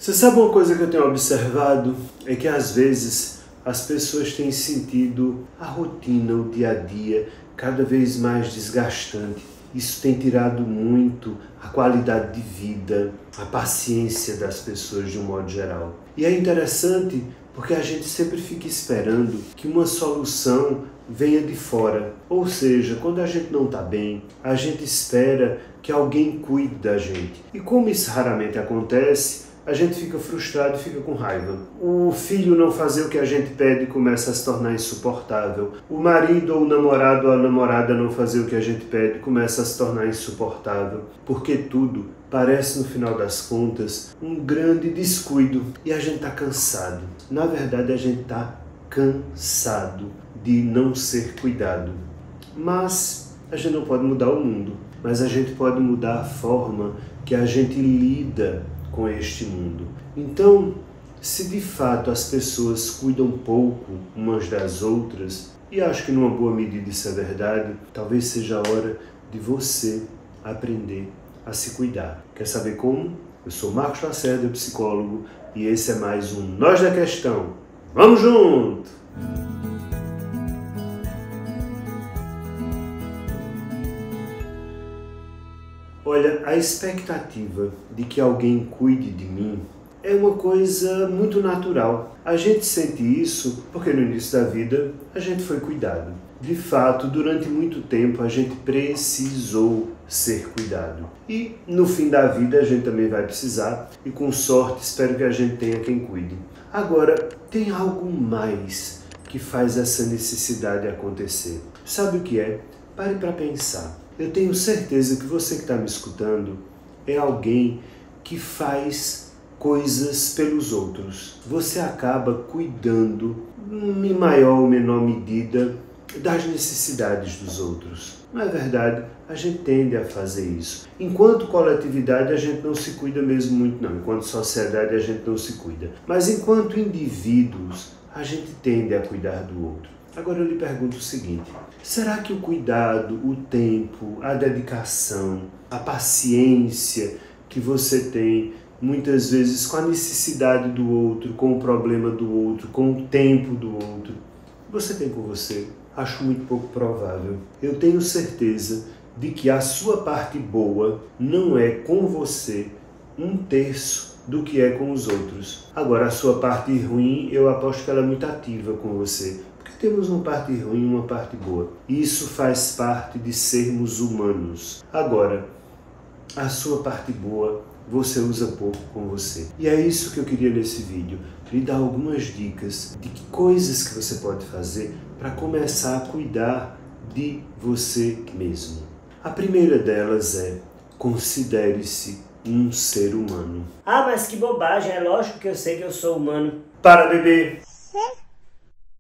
Você sabe uma coisa que eu tenho observado? É que às vezes as pessoas têm sentido a rotina, o dia a dia, cada vez mais desgastante. Isso tem tirado muito a qualidade de vida, a paciência das pessoas de um modo geral. E é interessante porque a gente sempre fica esperando que uma solução venha de fora. Ou seja, quando a gente não está bem, a gente espera que alguém cuide da gente. E como isso raramente acontece, a gente fica frustrado e fica com raiva. O filho não fazer o que a gente pede começa a se tornar insuportável. O marido ou o namorado ou a namorada não fazer o que a gente pede começa a se tornar insuportável. Porque tudo parece, no final das contas, um grande descuido. E a gente está cansado. Na verdade, a gente está cansado de não ser cuidado. Mas a gente não pode mudar o mundo. Mas a gente pode mudar a forma que a gente lida com este mundo. Então, se de fato as pessoas cuidam pouco umas das outras, e acho que numa boa medida isso é verdade, talvez seja a hora de você aprender a se cuidar. Quer saber como? Eu sou Marcos Lacerda, psicólogo, e esse é mais um Nós da Questão. Vamos junto! Olha, a expectativa de que alguém cuide de mim é uma coisa muito natural. A gente sente isso porque no início da vida a gente foi cuidado. De fato, durante muito tempo a gente precisou ser cuidado. E no fim da vida a gente também vai precisar e com sorte espero que a gente tenha quem cuide. Agora, tem algo mais que faz essa necessidade acontecer. Sabe o que é? Pare para pensar. Eu tenho certeza que você que está me escutando é alguém que faz coisas pelos outros. Você acaba cuidando, em maior ou menor medida, das necessidades dos outros. Não é verdade? A gente tende a fazer isso. Enquanto coletividade, a gente não se cuida mesmo muito, não. Enquanto sociedade, a gente não se cuida. Mas enquanto indivíduos, a gente tende a cuidar do outro. Agora eu lhe pergunto o seguinte, será que o cuidado, o tempo, a dedicação, a paciência que você tem, muitas vezes com a necessidade do outro, com o problema do outro, com o tempo do outro, você tem com você? Acho muito pouco provável. Eu tenho certeza de que a sua parte boa não é com você 1/3 do que é com os outros. Agora, a sua parte ruim, eu aposto que ela é muito ativa com você. Temos uma parte ruim e uma parte boa. Isso faz parte de sermos humanos. Agora, a sua parte boa, você usa pouco com você. E é isso que eu queria nesse vídeo, lhe dar algumas dicas de que coisas que você pode fazer para começar a cuidar de você mesmo. A primeira delas é, considere-se um ser humano. Ah, mas que bobagem, é lógico que eu sei que eu sou humano. Para, bebê!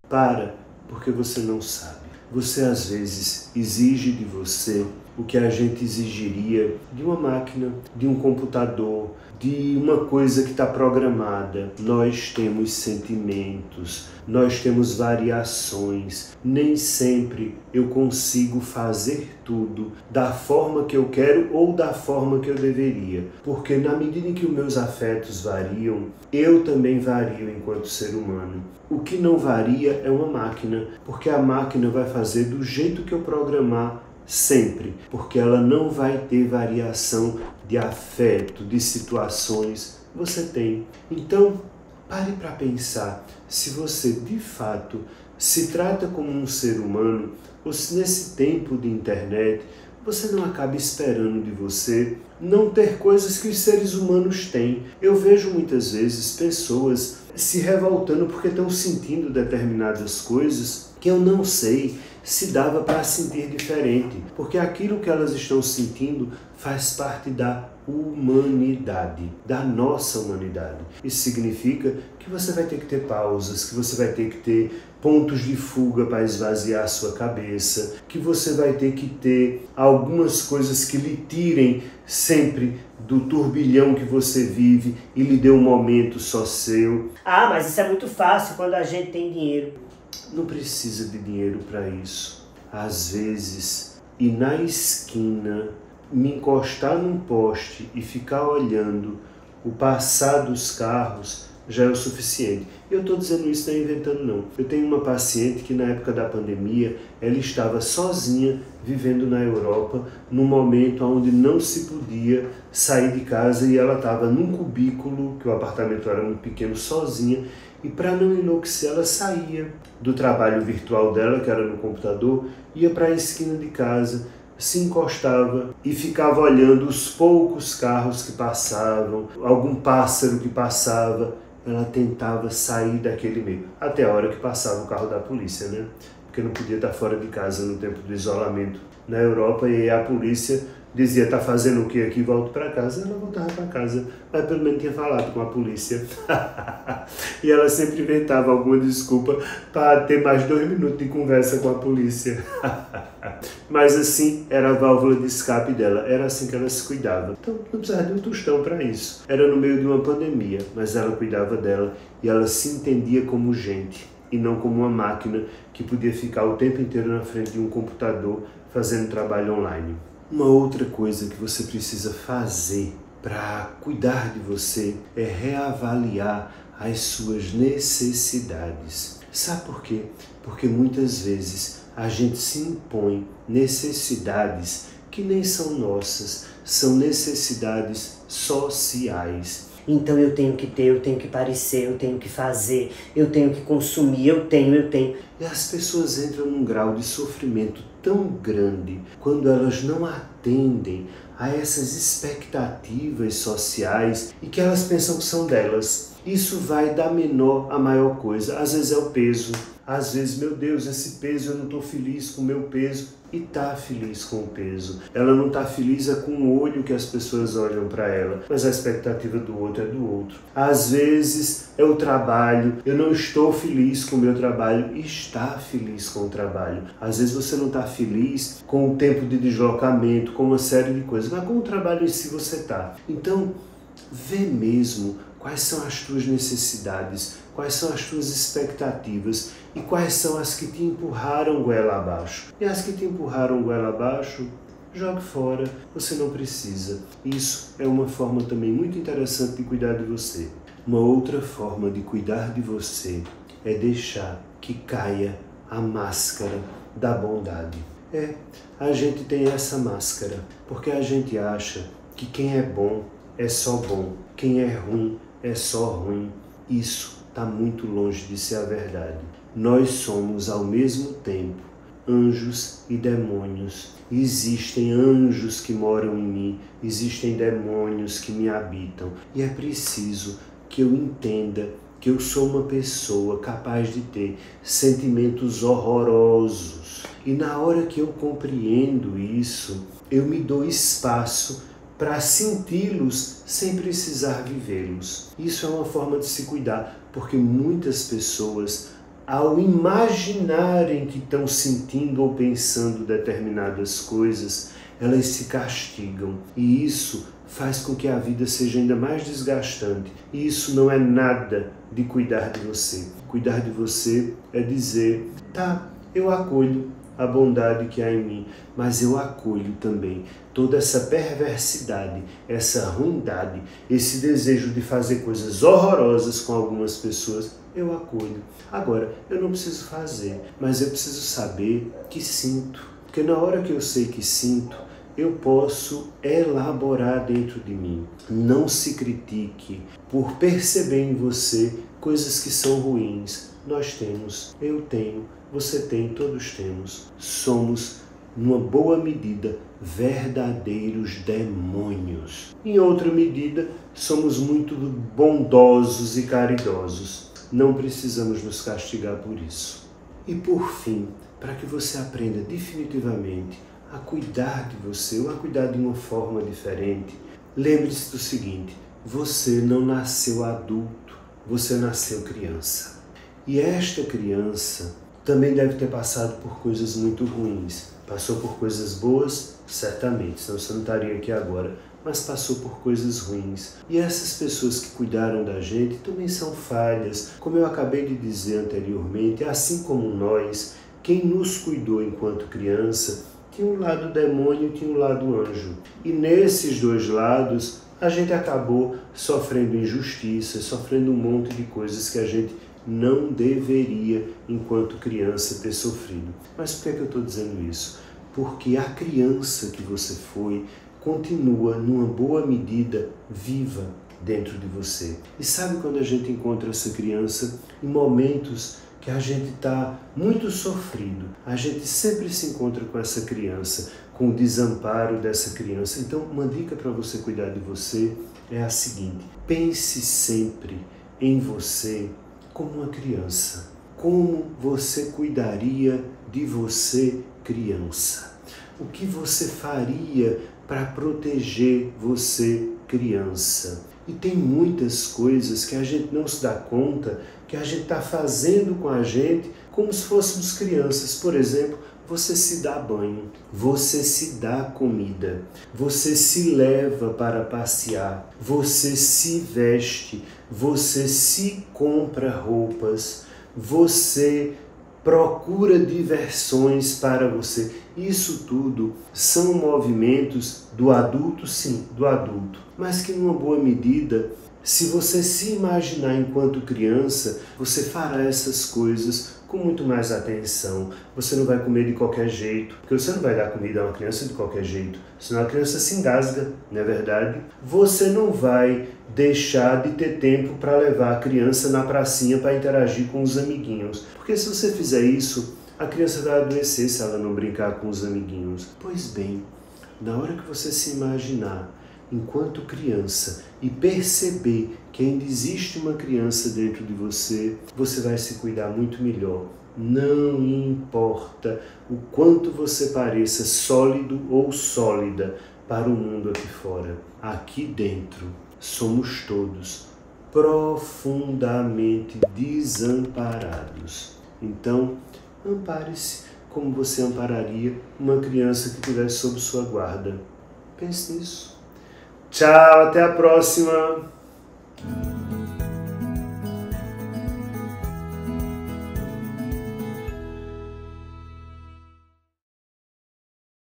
Para! Porque você não sabe. Você às vezes exige de você o que a gente exigiria de uma máquina, de um computador, de uma coisa que está programada. Nós temos sentimentos, nós temos variações. Nem sempre eu consigo fazer tudo da forma que eu quero ou da forma que eu deveria. Porque na medida em que os meus afetos variam, eu também vario enquanto ser humano. O que não varia é uma máquina, porque a máquina vai fazer do jeito que eu programar sempre, porque ela não vai ter variação de afeto, de situações. Você tem. Então, pare para pensar se você de fato se trata como um ser humano ou se nesse tempo de internet você não acaba esperando de você não ter coisas que os seres humanos têm. Eu vejo muitas vezes pessoas se revoltando porque estão sentindo determinadas coisas que eu não sei se dava para sentir diferente, porque aquilo que elas estão sentindo faz parte da humanidade, da nossa humanidade. Isso significa que você vai ter que ter pausas, que você vai ter que ter pontos de fuga para esvaziar a sua cabeça, que você vai ter que ter algumas coisas que lhe tirem sempre do turbilhão que você vive e lhe dê um momento só seu. Ah, mas isso é muito fácil quando a gente tem dinheiro. Não precisa de dinheiro para isso. Às vezes, ir na esquina, me encostar num poste e ficar olhando o passar dos carros já é o suficiente. E eu estou dizendo isso, não é inventando não. Eu tenho uma paciente que na época da pandemia, ela estava sozinha vivendo na Europa, num momento onde não se podia sair de casa e ela estava num cubículo, que o apartamento era muito pequeno, sozinha, e para não enlouquecer, ela saía do trabalho virtual dela, que era no computador, ia para a esquina de casa, se encostava e ficava olhando os poucos carros que passavam, algum pássaro que passava. Ela tentava sair daquele meio, até a hora que passava o carro da polícia, né? Porque não podia estar fora de casa no tempo do isolamento na Europa, e aí a polícia dizia, tá fazendo o que aqui? Volto para casa. Ela voltava para casa, mas pelo menos tinha falado com a polícia. E ela sempre inventava alguma desculpa para ter mais 2 minutos de conversa com a polícia. Mas assim era a válvula de escape dela, era assim que ela se cuidava. Então não precisava de um tostão para isso. Era no meio de uma pandemia, mas ela cuidava dela e ela se entendia como gente e não como uma máquina que podia ficar o tempo inteiro na frente de um computador fazendo trabalho online. Uma outra coisa que você precisa fazer para cuidar de você é reavaliar as suas necessidades. Sabe por quê? Porque muitas vezes a gente se impõe necessidades que nem são nossas, são necessidades sociais. Então eu tenho que ter, eu tenho que parecer, eu tenho que fazer, eu tenho que consumir, eu tenho. E as pessoas entram num grau de sofrimento tão grande quando elas não atendem a essas expectativas sociais e que elas pensam que são delas. Isso vai da menor a maior coisa. Às vezes é o peso. Às vezes, meu Deus, esse peso, eu não estou feliz com o meu peso. E está feliz com o peso. Ela não está feliz é com o olho que as pessoas olham para ela, mas a expectativa do outro é do outro. Às vezes é o trabalho. Eu não estou feliz com o meu trabalho. E está feliz com o trabalho. Às vezes você não está feliz com o tempo de deslocamento, com uma série de coisas, mas com o trabalho em si você está. Então, vê mesmo quais são as tuas necessidades, quais são as tuas expectativas e quais são as que te empurraram goela abaixo. E as que te empurraram goela abaixo, jogue fora, você não precisa. Isso é uma forma também muito interessante de cuidar de você. Uma outra forma de cuidar de você é deixar que caia a máscara da bondade. A gente tem essa máscara, porque a gente acha que quem é bom é só bom, quem é ruim é só ruim. Isso está muito longe de ser a verdade. Nós somos ao mesmo tempo anjos e demônios. Existem anjos que moram em mim, existem demônios que me habitam. E é preciso que eu entenda que eu sou uma pessoa capaz de ter sentimentos horrorosos. E na hora que eu compreendo isso, eu me dou espaço para senti-los sem precisar vivê-los. Isso é uma forma de se cuidar, porque muitas pessoas, ao imaginarem que estão sentindo ou pensando determinadas coisas, elas se castigam. E isso faz com que a vida seja ainda mais desgastante. E isso não é nada de cuidar de você. Cuidar de você é dizer, tá, eu acolho a bondade que há em mim, mas eu acolho também toda essa perversidade, essa ruindade, esse desejo de fazer coisas horrorosas com algumas pessoas, eu acolho. Agora, eu não preciso fazer, mas eu preciso saber que sinto, porque na hora que eu sei que sinto, eu posso elaborar dentro de mim. Não se critique por perceber em você coisas que são ruins. Nós temos, eu tenho, você tem, todos temos. Somos, numa boa medida, verdadeiros demônios. Em outra medida, somos muito bondosos e caridosos. Não precisamos nos castigar por isso. E por fim, para que você aprenda definitivamente a cuidar de você ou a cuidar de uma forma diferente, lembre-se do seguinte: você não nasceu adulto, você nasceu criança. E esta criança também deve ter passado por coisas muito ruins. Passou por coisas boas, certamente, senão você não estaria aqui agora, mas passou por coisas ruins. E essas pessoas que cuidaram da gente também são falhas. Como eu acabei de dizer anteriormente, assim como nós, quem nos cuidou enquanto criança tinha um lado demônio e tinha um lado anjo. E nesses dois lados, a gente acabou sofrendo injustiça, sofrendo um monte de coisas que a gente não deveria, enquanto criança, ter sofrido. Mas por que eu estou dizendo isso? Porque a criança que você foi continua, numa boa medida, viva dentro de você. E sabe quando a gente encontra essa criança em momentos que a gente está muito sofrido? A gente sempre se encontra com essa criança, com o desamparo dessa criança. Então, uma dica para você cuidar de você é a seguinte: pense sempre em você como uma criança. Como você cuidaria de você, criança? O que você faria para proteger você, criança? E tem muitas coisas que a gente não se dá conta que a gente está fazendo com a gente como se fôssemos crianças. Por exemplo, você se dá banho, você se dá comida, você se leva para passear, você se veste, você se compra roupas, você procura diversões para você. Isso tudo são movimentos do adulto, sim, do adulto, mas que numa boa medida, se você se imaginar enquanto criança, você fará essas coisas com muito mais atenção. Você não vai comer de qualquer jeito, porque você não vai dar comida a uma criança de qualquer jeito, senão a criança se engasga, não é verdade? Você não vai deixar de ter tempo para levar a criança na pracinha para interagir com os amiguinhos, porque se você fizer isso, a criança vai adoecer se ela não brincar com os amiguinhos. Pois bem, na hora que você se imaginar enquanto criança e perceber que ainda existe uma criança dentro de você, você vai se cuidar muito melhor. Não importa o quanto você pareça sólido ou sólida para o mundo aqui fora. Aqui dentro somos todos profundamente desamparados. Então, ampare-se como você ampararia uma criança que estivesse sob sua guarda. Pense nisso. Tchau, até a próxima!